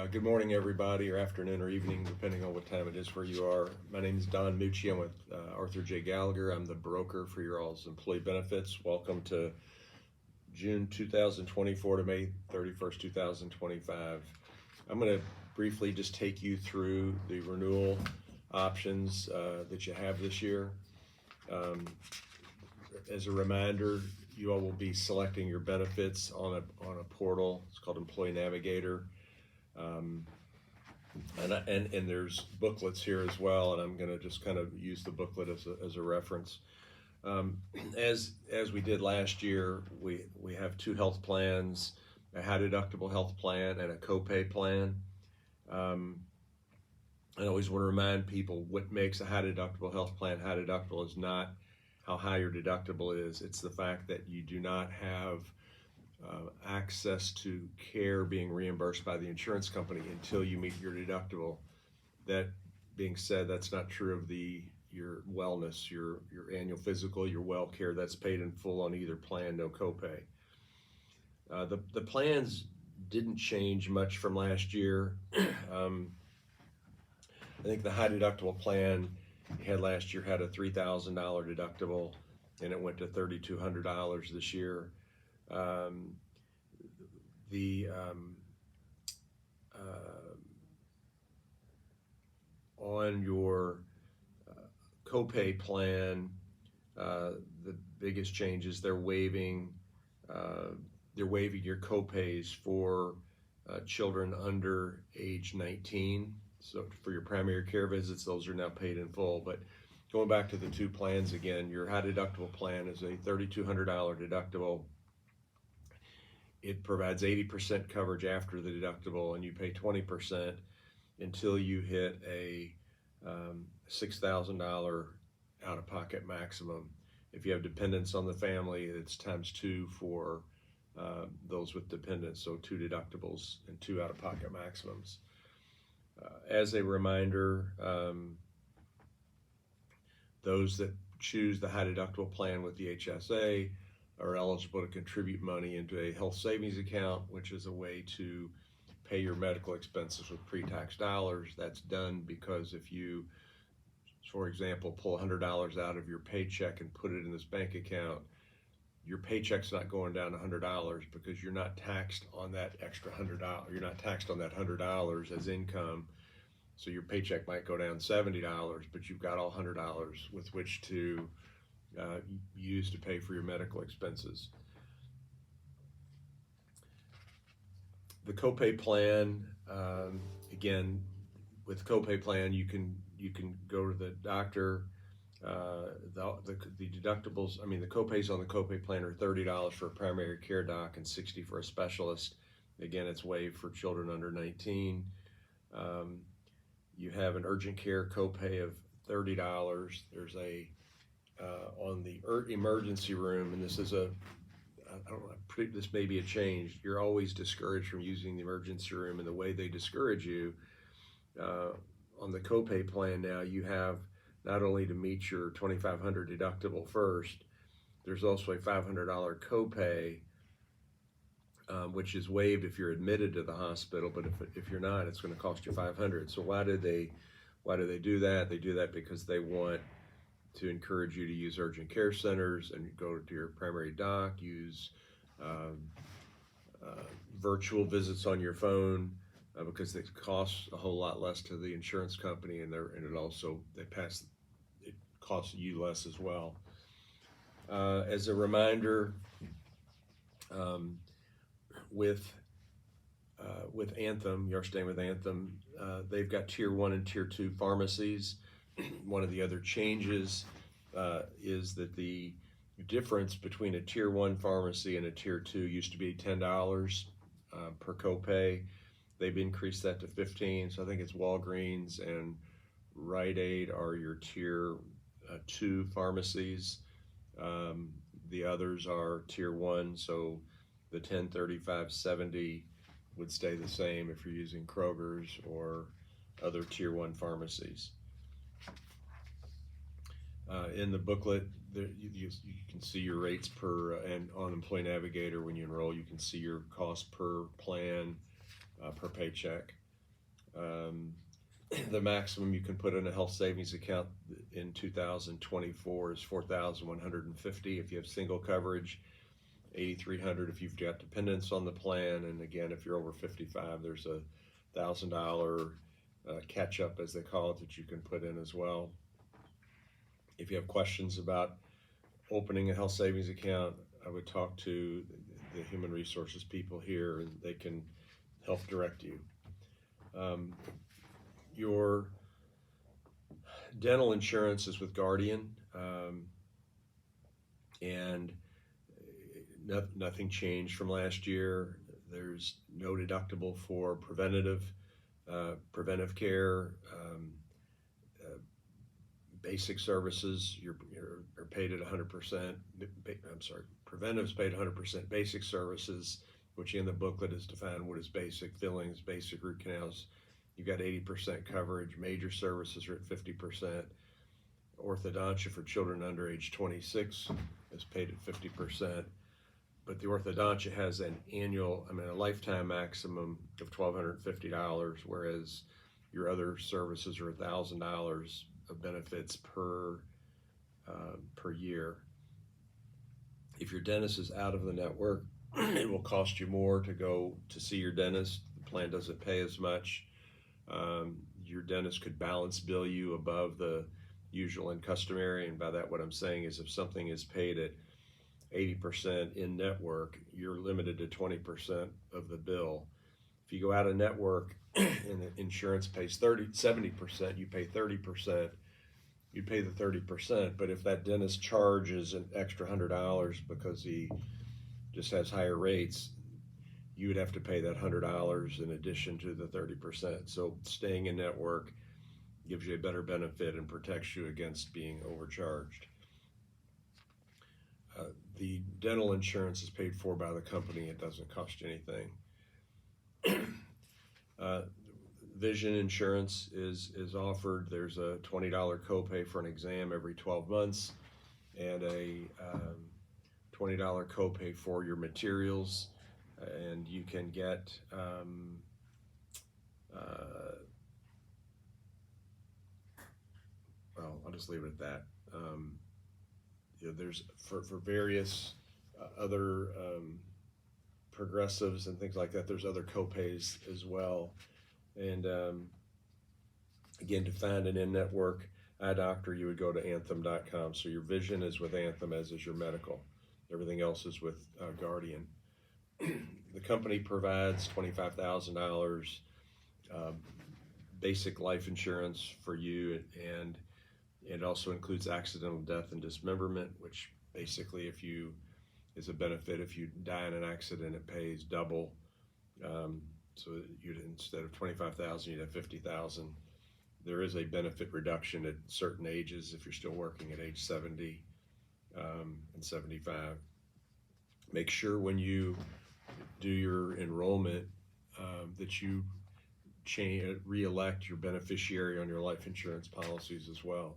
Good morning, everybody, or afternoon or evening, depending on what time it is where you are. My name is Don Mucci. I'm with Arthur J. Gallagher. I'm the broker for your all's employee benefits. Welcome to June 2024 to May 31st, 2025. I'm going to briefly just take you through the renewal options that you have this year. As a reminder, you all will be selecting your benefits on a portal. It's called Employee Navigator. And there's booklets here as well, and I'm going to just kind of use the booklet as a reference. As we did last year, we have two health plans, a high deductible health plan and a copay plan. I always want to remind people what makes a high deductible health plan high deductible is not how high your deductible is. It's the fact that you do not have access to care being reimbursed by the insurance company until you meet your deductible. That being said, that's not true of your wellness, your annual physical, your well care. That's paid in full on either plan, no copay. The plans didn't change much from last year. I think the high deductible plan you had last year had a $3,000 deductible, and it went to $3,200 this year. On your copay plan, the biggest change is they're waiving your copays for children under age 19. So for your primary care visits, those are now paid in full. But going back to the two plans again, your high deductible plan is a $3,200 deductible. It provides 80% coverage after the deductible, and you pay 20% until you hit a $6,000 out-of-pocket maximum. If you have dependents on the family, it's ×2 for those with dependents, so 2 deductibles and 2 out-of-pocket maximums. As a reminder, those that choose the high deductible plan with the HSA are eligible to contribute money into a health savings account, which is a way to pay your medical expenses with pre-tax dollars. That's done because if you, for example, pull $100 out of your paycheck and put it in this bank account, your paycheck's not going down $100 because you're not taxed on that extra $100. You're not taxed on that $100 as income. So your paycheck might go down $70, but you've got all $100 with which to use to pay for your medical expenses. The copay plan, again, with copay plan, you can go to the doctor. The deductibles, the copays on the copay plan are $30 for a primary care doc and $60 for a specialist. Again, it's waived for children under 19. You have an urgent care copay of $30. There's a on the emergency room, and this is this may be a change. You're always discouraged from using the emergency room, and the way they discourage you on the copay plan now, you have not only to meet your $2,500 deductible first, there's also a $500 copay, which is waived if you're admitted to the hospital, but if you're not, it's going to cost you $500. So why do they do that? They do that because they want to encourage you to use urgent care centers and go to your primary doc, use virtual visits on your phone because it costs a whole lot less to the insurance company, and it costs you less as well. As a reminder, with Anthem, you're staying with Anthem, they've got tier 1 and tier 2 pharmacies. One of the other changes is that the difference between a tier 1 pharmacy and a tier 2 used to be $10 per copay. They've increased that to $15. So I think it's Walgreens and Rite Aid are your tier 2 pharmacies. The others are tier 1. So the 10, 35, 70 would stay the same if you're using Kroger's or other tier 1 pharmacies. In the booklet, you can see your rates and on Employee Navigator, when you enroll, you can see your cost per plan, per paycheck. The maximum you can put in a health savings account in 2024 is $4,150 if you have single coverage, $8,300 if you've got dependents on the plan, and again, if you're over 55, there's a $1,000 catch up, as they call it, that you can put in as well. If you have questions about opening a health savings account, I would talk to the human resources people here, and they can help direct you. Your dental insurance is with Guardian, and nothing changed from last year. There's no deductible for preventive care. Basic services, you're paid at 100%. I'm sorry, preventive's paid 100%. Basic services, which in the booklet is defined what is basic: fillings, basic root canals. You've got 80% coverage. Major services are at 50%. Orthodontia for children under age 26 is paid at 50%. But the orthodontia has a lifetime maximum of $1,250, whereas your other services are $1,000 of benefits per year. If your dentist is out of the network, it will cost you more to go to see your dentist. The plan doesn't pay as much. Your dentist could balance bill you above the usual and customary, and by that what I'm saying is if something is paid at 80% in network, you're limited to 20% of the bill. If you go out of network and the insurance pays 70%, you pay 30%, you pay the 30%. But if that dentist charges an extra $100 because he just has higher rates, you would have to pay that $100 in addition to the 30%. So staying in network gives you a better benefit and protects you against being overcharged. The dental insurance is paid for by the company. It doesn't cost you anything. Vision insurance is offered. There's a $20 copay for an exam every 12 months and a $20 copay for your materials. And you can get well, I'll just leave it at that. There's for various other progressives and things like that, there's other copays as well. And again, to find an in-network eye doctor, you would go to Anthem.com. So your vision is with Anthem, as is your medical. Everything else is with Guardian. The company provides $25,000 basic life insurance for you, and it also includes accidental death and dismemberment, which basically is a benefit. If you die in an accident, it pays double. So you'd, instead of $25,000, you'd have $50,000. There is a benefit reduction at certain ages if you're still working at age 70 and 75. Make sure when you do your enrollment that you re-elect your beneficiary on your life insurance policies as well.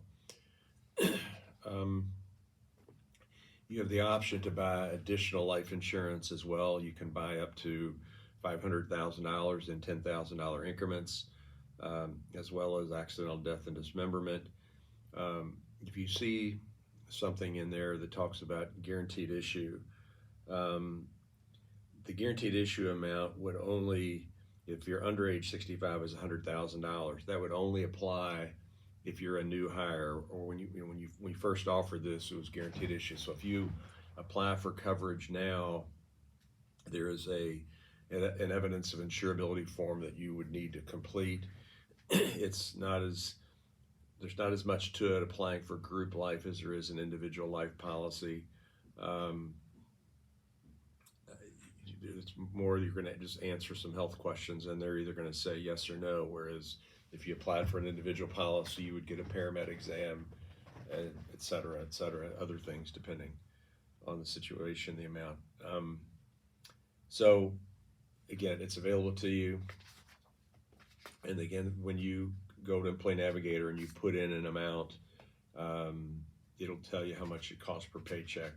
You have the option to buy additional life insurance as well. You can buy up to $500,000 in $10,000 increments, as well as accidental death and dismemberment. If you see something in there that talks about guaranteed issue, the guaranteed issue amount would only, if you're under age 65, is $100,000. That would only apply if you're a new hire, or when you first offered this, it was guaranteed issue. So if you apply for coverage now, there is an evidence of insurability form that you would need to complete. There's not as much to it applying for group life as there is an individual life policy. It's more you're going to just answer some health questions, and they're either going to say yes or no. Whereas if you applied for an individual policy, you would get a paramed exam, et cetera, other things depending on the situation, the amount. So again, it's available to you. And again, when you go to Employee Navigator and you put in an amount, it'll tell you how much it costs per paycheck.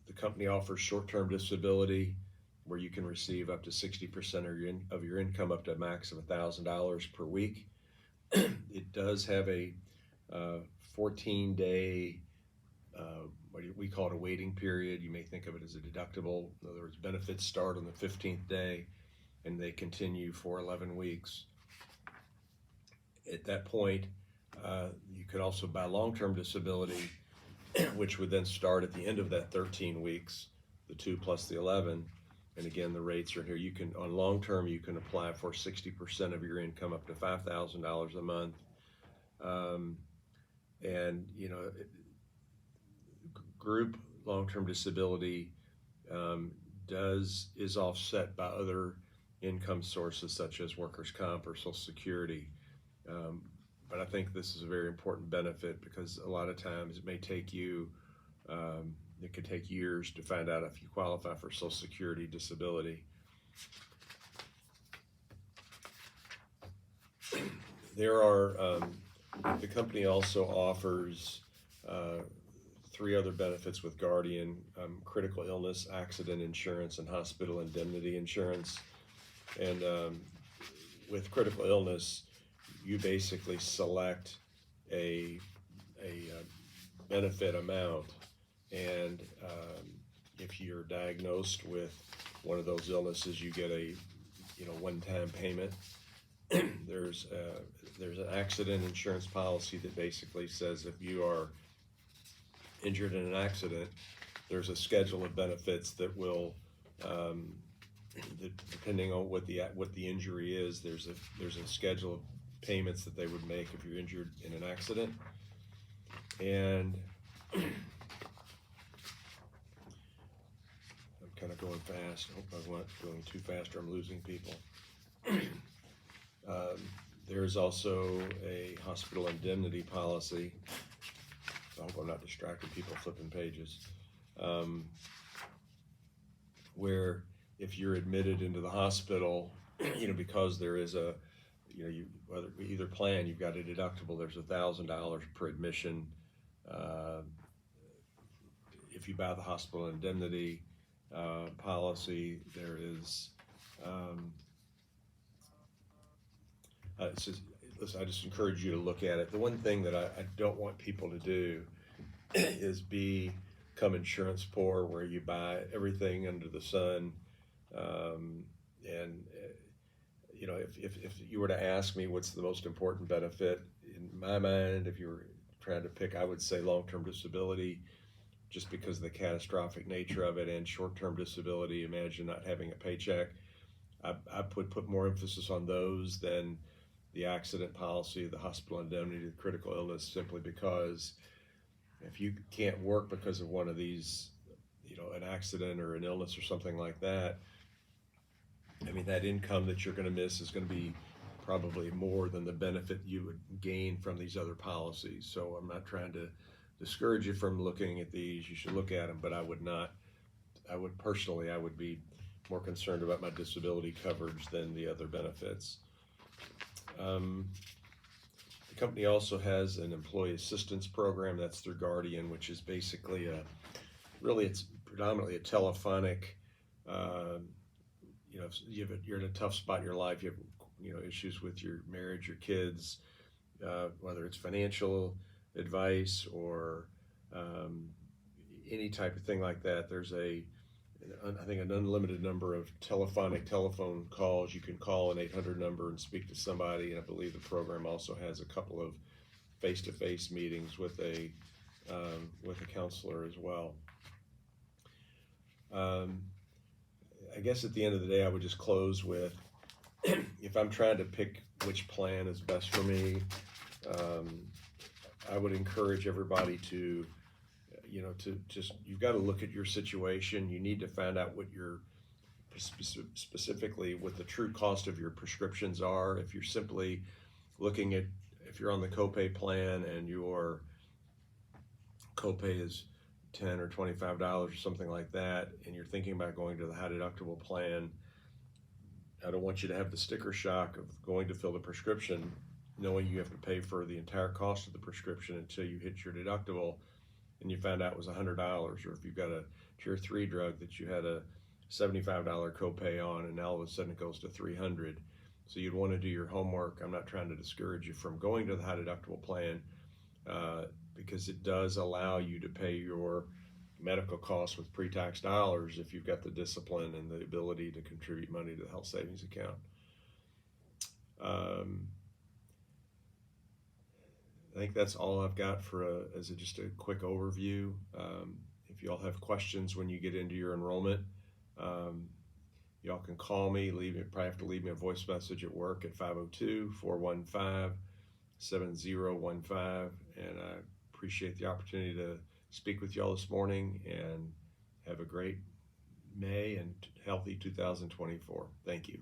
The company offers short-term disability, where you can receive up to 60% of your income up to a max of $1,000 per week. It does have a 14-day, we call it a waiting period. You may think of it as a deductible. In other words, benefits start on the 15th day and they continue for 11 weeks. At that point, you could also buy long-term disability, which would then start at the end of that 13 weeks, the 2 plus the 11. And again, the rates are here. You can, on long-term, you can apply for 60% of your income up to $5,000 a month. And, you know, group long-term disability is offset by other income sources such as workers' comp or Social Security. But I think this is a very important benefit because a lot of times it may take you, it could take years to find out if you qualify for Social Security disability. There are, the company also offers 3 other benefits with Guardian: critical illness, accident insurance, and hospital indemnity insurance. And with critical illness, you basically select a benefit amount, and if you're diagnosed with one of those illnesses, you get a one-time payment. There's an accident insurance policy that basically says if you are injured in an accident, there's a schedule of benefits that will depending on what the injury is, there's a schedule of payments that they would make if you're injured in an accident. And I'm kind of going fast. I hope I'm not going too fast or I'm losing people. There's also a hospital indemnity policy. I hope I'm not distracting people flipping pages. Where if you're admitted into the hospital, because there is a, either plan, you've got a deductible, there's $1,000 per admission. If you buy the hospital indemnity policy, there is, listen, I just encourage you to look at it. The one thing that I don't want people to do is become insurance poor, where you buy everything under the sun. If you were to ask me what's the most important benefit, in my mind, if you were trying to pick, I would say long-term disability, just because of the catastrophic nature of it, and short-term disability. Imagine not having a paycheck. I would put more emphasis on those than the accident policy, the hospital indemnity, the critical illness, simply because if you can't work because of one of these, an accident or an illness or something like that, I mean, that income that you're going to miss is going to be probably more than the benefit you would gain from these other policies. So I'm not trying to discourage you from looking at these. You should look at them, but I would be more concerned about my disability coverage than the other benefits. The company also has an employee assistance program that's through Guardian, which is basically it's predominantly a telephonic, if you're in a tough spot in your life, you have issues with your marriage, your kids, whether it's financial advice or any type of thing like that. There's I think an unlimited number of telephone calls. You can call an 800 number and speak to somebody, and I believe the program also has a couple of face-to-face meetings with a counselor as well. I guess at the end of the day, I would just close with, if I'm trying to pick which plan is best for me, I would encourage everybody to you've got to look at your situation. You need to find out what specifically what the true cost of your prescriptions are. If you're simply looking at, if you're on the copay plan and your copay is $10 or $25 or something like that, and you're thinking about going to the high deductible plan, I don't want you to have the sticker shock of going to fill the prescription, knowing you have to pay for the entire cost of the prescription until you hit your deductible, and you found out it was $100, or if you've got a tier 3 drug that you had a $75 copay on, and now all of a sudden it goes to $300. So you'd want to do your homework. I'm not trying to discourage you from going to the high deductible plan, because it does allow you to pay your medical costs with pre-tax dollars if you've got the discipline and the ability to contribute money to the health savings account. I think that's all I've got for just a quick overview. If you all have questions when you get into your enrollment, y'all can call me. Probably have to leave me a voice message at work at 502-415-7015. And I appreciate the opportunity to speak with y'all this morning, and have a great May and healthy 2024. Thank you.